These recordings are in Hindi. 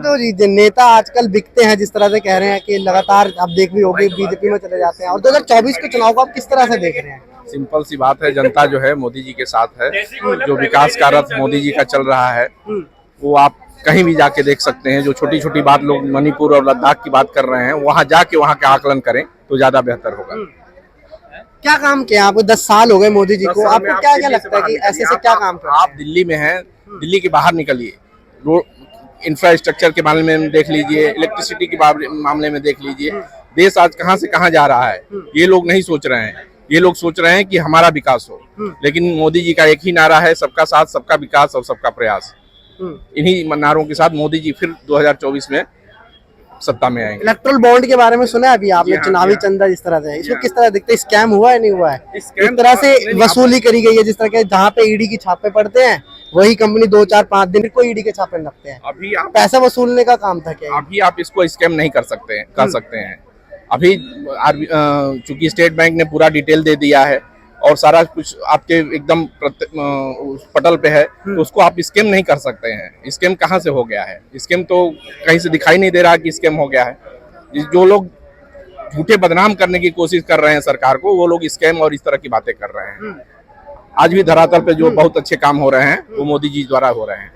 तो जी नेता आजकल बिकते हैं, जिस तरह से कह रहे हैं कि लगातार आप देख भी होगी बीजेपी में चले जाते हैं, और 2024 के चुनाव को आप किस तरह से देख रहे हैं? सिंपल सी बात है, जनता जो है मोदी जी के साथ है। जो विकास का रथ मोदी जी का चल रहा है वो आप कहीं भी जाके देख सकते हैं। जो छोटी छोटी बात लोग मणिपुर और लद्दाख की बात कर रहे हैं, वहाँ जाके वहाँ का आकलन करें तो ज्यादा बेहतर होगा। क्या काम किया आपको? 10 साल हो गए मोदी जी को, आपको क्या क्या लगता है कि ऐसे से क्या काम कर? आप दिल्ली में हैं, दिल्ली के बाहर निकलिए, रोड इंफ्रास्ट्रक्चर के मामले में देख लीजिए, इलेक्ट्रिसिटी के मामले में देख लीजिए, देश आज कहां से कहां जा रहा है ये लोग नहीं सोच रहे हैं। ये लोग सोच रहे हैं कि हमारा विकास हो, लेकिन मोदी जी का एक ही नारा है, सबका साथ, सबका विकास और सबका प्रयास। इन्हीं नारों के साथ मोदी जी फिर 2024 में सत्ता में आएंगे। इलेक्ट्रल बॉन्ड के बारे में सुना है अभी आपने? चुनावी चंदा जिस तरह से, इसको किस तरह दिखता है? स्कैम हुआ है नहीं हुआ है? इस तरह से वसूली करी गई है जिस तरह के जहाँ पे ईडी की छापे पड़ते हैं वही कंपनी 2, 4, 5 दिन को ईडी के छापे लगते हैं। अभी आप पैसा वसूलने का काम था क्या? अभी आप इसको स्कैम नहीं कर सकते हैं। अभी चूंकि स्टेट बैंक ने पूरा डिटेल दे दिया है और सारा कुछ आपके एकदम पटल पे है, तो उसको आप स्कैम नहीं कर सकते हैं। स्कैम कहाँ से हो गया है? स्कैम तो कहीं से दिखाई नहीं दे रहा कि स्कैम हो गया है। जो लोग झूठे बदनाम करने की कोशिश कर रहे हैं सरकार को, वो लोग स्कैम और इस तरह की बातें कर रहे हैं। आज भी धरातल पे जो बहुत अच्छे काम हो रहे हैं वो मोदी जी द्वारा हो रहे हैं।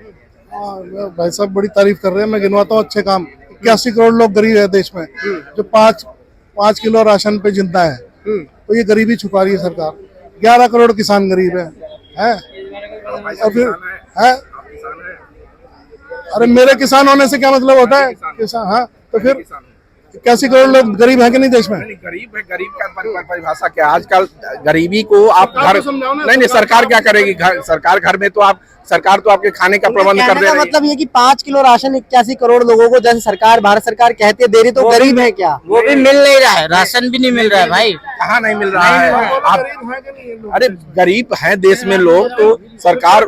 भाई साहब बड़ी तारीफ कर रहे हैं, मैं गिनवाता हूँ अच्छे काम। 81 करोड़ लोग गरीब है देश में, जो 5 किलो राशन पे जिंदा है, तो ये गरीबी छुपा रही है सरकार। 11 करोड़ किसान गरीब है? और फिर है? अरे मेरे किसान होने से क्या मतलब होता है? किसान, हाँ, तो फिर 81 करोड़ लोग गरीब है कि नहीं देश में? गरीब है, गरीब का परिभाषा क्या? आजकल गरीबी को आप घर नहीं, सरकार क्या करेगी? सरकार घर में तो सरकार तो आपके खाने का प्रबंध कर दे रही है। मतलब ये कि 5 किलो राशन 81 करोड़ लोगों को जैसे सरकार, भारत सरकार कहती है दे रही, तो गरीब है क्या? वो भी मिल नहीं रहा है, राशन भी नहीं मिल रहा है भाई। कहाँ नहीं मिल रहा है? आप अरे गरीब है देश में लोग, तो सरकार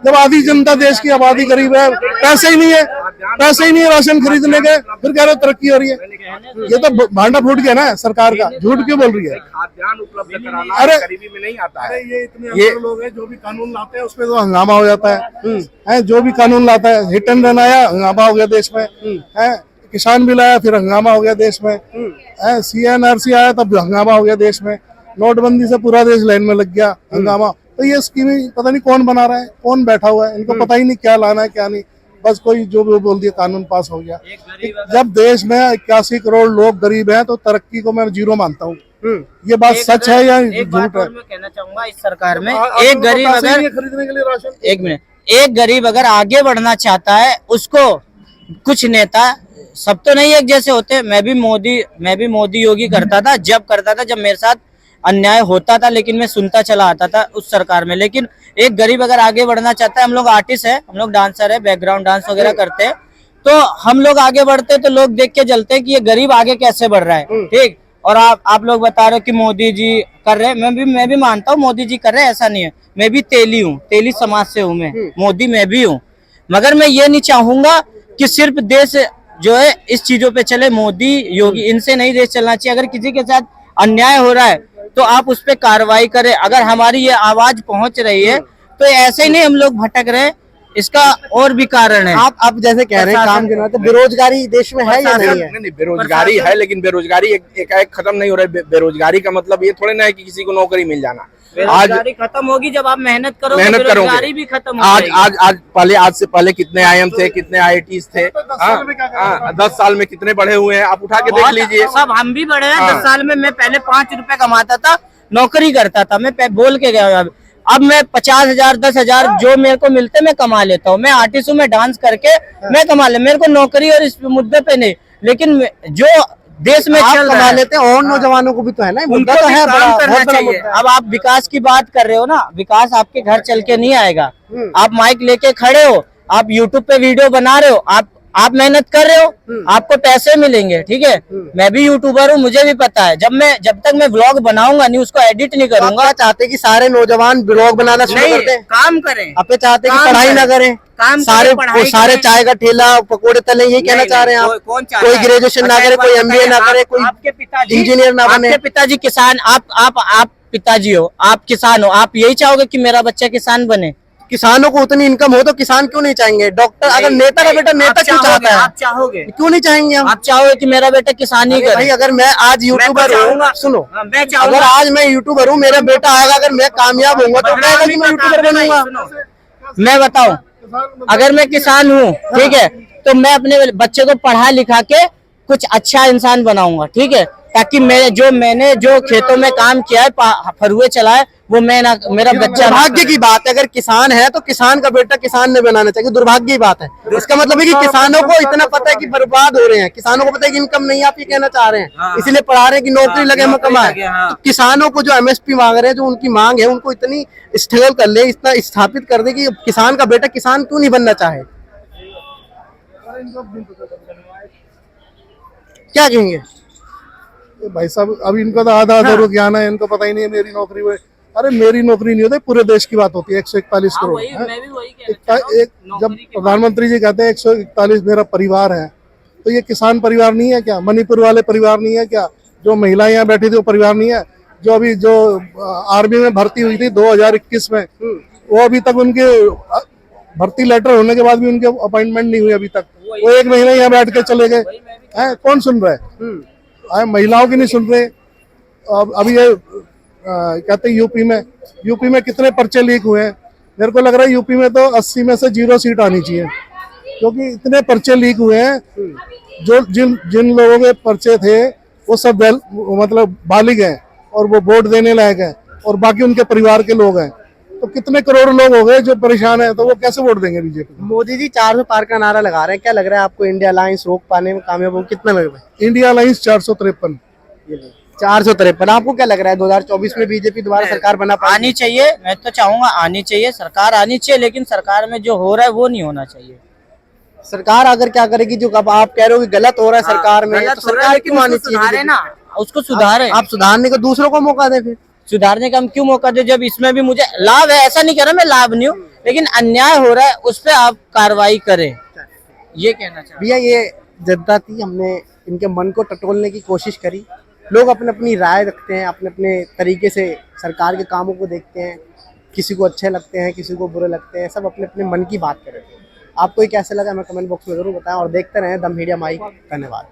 जब आधी जनता देश की आबादी गरीब है, पैसे ही नहीं है राशन खरीदने के, फिर कह रहे तरक्की हो रही है। ये तो भांडा फूट गया ना सरकार का, झूठ क्यों बोल रही है? खाद्यान्न उपलब्ध कराना अरे गरीबी में नहीं आता है। ये इतने लोग हैं, जो भी कानून लाते हैं उसमें तो हंगामा हो जाता है। जो भी कानून लाता है, हिट एंड रन आया, हंगामा हो गया देश में। है किसान बिल आया, फिर हंगामा हो गया देश में। CNRC आया, तब हंगामा हो गया देश में। नोटबंदी से पूरा देश लाइन में लग गया, हंगामा। तो ये स्कीमें पता नहीं कौन बना रहा है, कौन बैठा हुआ है, इनको पता ही नहीं क्या लाना है क्या नहीं। बस कोई जो भी बोल दिया, कानून पास हो गया। जब देश में 81 करोड़ लोग गरीब हैं, तो तरक्की को मैं 0 मानता हूँ। ये बात सच है या झूठ है? मैं कहना चाहूंगा इस सरकार में एक गरीब अगर खरीदने के लिए राशन, एक गरीब अगर आगे बढ़ना चाहता है, उसको कुछ नेता, सब तो नहीं एक जैसे होते। मैं भी मोदी योगी करता था, जब मेरे साथ अन्याय होता था, लेकिन मैं सुनता चला आता था उस सरकार में। लेकिन एक गरीब अगर आगे बढ़ना चाहता है, हम लोग आर्टिस्ट है, हम लोग डांसर है, बैकग्राउंड डांस वगैरह करते हैं, तो हम लोग आगे बढ़ते तो लोग देख के जलते हैं कि ये गरीब आगे कैसे बढ़ रहा है। ठीक, और आप लोग बता रहे हो कि मोदी जी कर रहे हैं, मैं भी मानता हूँ मोदी जी कर रहे हैं, ऐसा नहीं है। मैं भी तेली हूँ, तेली समाज से हूँ मैं, मोदी मैं भी हूँ। मगर मैं ये नहीं चाहूंगा कि सिर्फ देश जो है इस चीजों पे चले, मोदी योगी इनसे नहीं देश चलना चाहिए। अगर किसी के साथ अन्याय हो रहा है तो आप उस पर कार्रवाई करें। अगर हमारी ये आवाज पहुंच रही है तो ऐसे ही नहीं हम लोग भटक रहे, इसका और भी कारण है। आप जैसे कह रहे हैं काम के नाते, बेरोजगारी देश में है या नहीं है? नहीं, बेरोजगारी है, लेकिन बेरोजगारी एक खत्म नहीं हो रहा है। बेरोजगारी का मतलब ये थोड़े ना है कि किसी को नौकरी मिल जाना। बेरोजगारी खत्म होगी जब आप मेहनत करोगे, बेरोजगारी भी खत्म होगी। आज से पहले कितने IIM थे, कितने IITs थे? 10 साल में कितने बढ़े हुए हैं, आप उठा के देख लीजिए। सब हम भी बढ़े हैं। 10 साल में मैं पहले 5 रुपए कमाता था, नौकरी करता था, मैं बोल के गया। अब मैं 50,000 10,000 जो मेरे को मिलते मैं कमा लेता हूँ। मैं आर्टिस्ट हूँ, मैं डांस करके मैं कमा ले, मेरे को नौकरी और इस मुद्दे पे नहीं। लेकिन जो देश में चल रहा कमा लेते हैं और नौजवानों को भी तो है ना, मुद्दा तो है, बहुत बड़ा मुद्दा। अब आप विकास की बात कर रहे हो ना, विकास आपके घर चल के नहीं आएगा। आप माइक लेके खड़े हो, आप यूट्यूब पे वीडियो बना रहे हो, आप मेहनत कर रहे हो, आपको पैसे मिलेंगे। ठीक है, मैं भी यूट्यूबर हूँ, मुझे भी पता है। जब तक मैं व्लॉग बनाऊंगा नहीं, उसको एडिट नहीं करूंगा। आप चाहते कि सारे नौजवान व्लॉग बनाना शुरू कर दें, काम करें? आप चाहते कि पढ़ाई ना करें, सारे चाय का ठेला पकौड़े तले, यही कहना चाह रहे हैं आप? कोई ग्रेजुएशन ना करे, कोई MBA ना करे, कोई इंजीनियर ना बने? आपके पिताजी किसान, आप पिताजी हो, आप किसान हो, आप यही चाहोगे कि मेरा बच्चा किसान बने? किसानों को उतनी इनकम हो तो किसान क्यों नहीं चाहेंगे? डॉक्टर अगर नेता का बेटा नेता क्यों चाहता है? आप चाहोगे, क्यों नहीं चाहेंगे हम? आप चाहोगे कि मेरा बेटा किसान ही अरे भाई करे? अगर मैं आज यूट्यूबर हूँ, सुनो, हाँ, मैं अगर चाहूंगा। आज मैं यूट्यूबर हूँ, मेरा बेटा आएगा, अगर मैं कामयाब होऊंगा तो कहेगा कि मैं यूट्यूबर बनूंगा। मैं बताऊं, अगर मैं किसान हूँ, ठीक है, तो मैं अपने बच्चे को पढ़ा लिखा के कुछ अच्छा इंसान बनाऊंगा, ठीक है, ताकि मैंने जो खेतों में काम किया है, फरुए चलाए, वो मैं ना, मेरा बच्चा ना दुर्भाग्य की बात है, अगर किसान है तो किसान का बेटा किसान ने बनाना चाहिए, दुर्भाग्य की बात है। इसका मतलब है कि किसानों को इतना पता है कि बर्बाद हो रहे हैं, किसानों को पता है कि इनकम नहीं, आप ये कहना चाह रहे हैं, इसलिए पढ़ा रहे हैं कि नौकरी लगे मैं कमाए। तो किसानों को जो एमएसपी मांग रहे हैं, जो उनकी मांग है, उनको इतनी स्ट्रगल कर ले, इतना स्थापित कर दे कि किसान का बेटा किसान क्यों नहीं बनना चाहे। क्या कहेंगे? भाई साहब अब इनको तो आधा आधा ज्ञान है, इनको पता ही नहीं है मेरी नौकरी में। अरे मेरी नौकरी नहीं होती, पूरे देश की बात होती है। 141 करोड़ है। जब प्रधानमंत्री जी कहते हैं 141 मेरा परिवार है, तो ये किसान परिवार नहीं है क्या? मणिपुर वाले परिवार नहीं है क्या? जो महिलाएं यहाँ बैठी थी वो परिवार नहीं है? जो अभी जो आर्मी में भर्ती हुई थी 2021 में, वो अभी तक उनके भर्ती लेटर होने के बाद भी उनके अपॉइंटमेंट नहीं हुई अभी तक। वो 1 महीना यहाँ बैठ के चले गए हैं। कौन सुन रहा है? महिलाओं की नहीं सुन रहे। अभी ये कहते हैं यूपी में कितने पर्चे लीक हुए हैं। मेरे को लग रहा है यूपी में तो 80 में से 0 सीट आनी चाहिए, क्योंकि इतने पर्चे लीक हुए हैं। जो जिन लोगों के पर्चे थे वो सब मतलब बालिग हैं और वो वोट देने लायक है, और बाकी उनके परिवार के लोग हैं। तो कितने करोड़ लोग हो गए जो परेशान है, तो वो कैसे वोट देंगे बीजेपी को? मोदी जी 400 पार का नारा लगा रहे हैं, क्या लग रहा है आपको इंडिया अलायंस रोक पाने में कामयाब हो? कितना लग रहा है? India alliance 453। 453। आपको क्या लग रहा है 2024 में बीजेपी दोबारा सरकार बना पाएगी? आनी चाहिए, मैं तो चाहूंगा आनी चाहिए, सरकार आनी चाहिए, लेकिन सरकार में जो हो रहा है वो नहीं होना चाहिए। सरकार अगर क्या करेगी, जो अब आप कह रहे हो कि गलत हो रहा है सरकार में, तो सरकार क्यों आनी चाहिए? ना, उसको सुधारे। आप सुधारने को दूसरों को मौका दें, फिर सुधारने का हम क्यों मौका दे, जब इसमें भी मुझे लाभ है? ऐसा नहीं कह रहा मैं लाभ नहीं हूँ, लेकिन अन्याय हो रहा है उस पर आप कार्रवाई करें, ये कहना चाहता हूं। भैया ये जनता थी, हमने इनके मन को टटोलने की कोशिश करी। लोग अपने अपनी राय रखते हैं, अपने अपने तरीके से सरकार के कामों को देखते हैं, किसी को अच्छे लगते हैं, किसी को बुरे लगते हैं, सब अपने अपने मन की बात कर रहे हैं। आपको ये कैसे लगा हमें कमेंट बॉक्स में जरूर बताएं, और देखते रहें द मीडिया माइक। धन्यवाद।